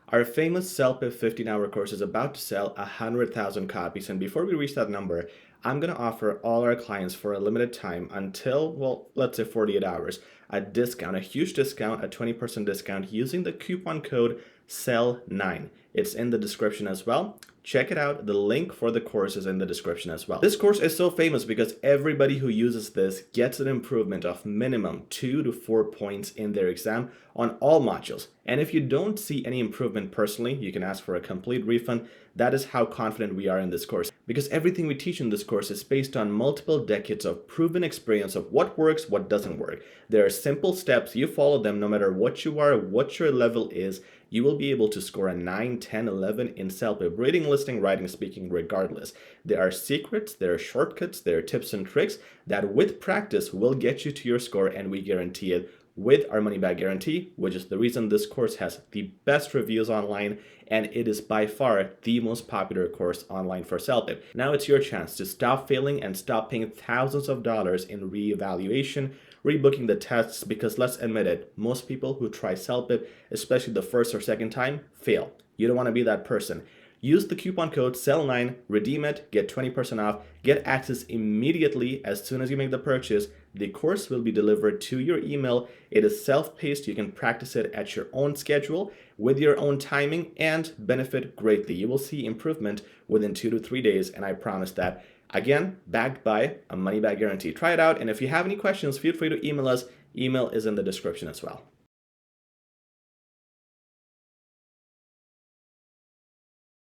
Our famous CELPIP 15-hour course is about to sell 100,000 copies, and before we reach that number, I'm going to offer all our clients for a limited time until, well, let's say 48 hours, a discount, a huge discount, a 20% discount using the coupon code CEL9. It's in the description as well. Check it out. The link for the course is in the description as well. This course is so famous because everybody who uses this gets an improvement of minimum 2 to 4 points in their exam on all modules. And if you don't see any improvement personally, you can ask for a complete refund. That is how confident we are in this course, because everything we teach in this course is based on multiple decades of proven experience of what works, what doesn't work. There are simple steps. You follow them no matter what you are, what your level is. You will be able to score a 9, 10, 11 in CELPIP, reading, listening, writing, speaking, regardless. There are secrets, there are shortcuts, there are tips and tricks that with practice will get you to your score, and we guarantee it with our money back guarantee, which is the reason this course has the best reviews online, and it is by far the most popular course online for CELPIP. Now it's your chance to stop failing and stop paying thousands of dollars in reevaluation, rebooking the tests, because let's admit it, most people who try CELPIP, especially the first or second time, fail. You don't want to be that person. Use the coupon code CEL9, redeem it, get 20% off, get access immediately as soon as you make the purchase. The course will be delivered to your email. It is self-paced. You can practice it at your own schedule with your own timing and benefit greatly. You will see improvement within 2 to 3 days, and I promise that. Again, backed by a money-back guarantee. Try it out, and if you have any questions, feel free to email us. Email is in the description as well.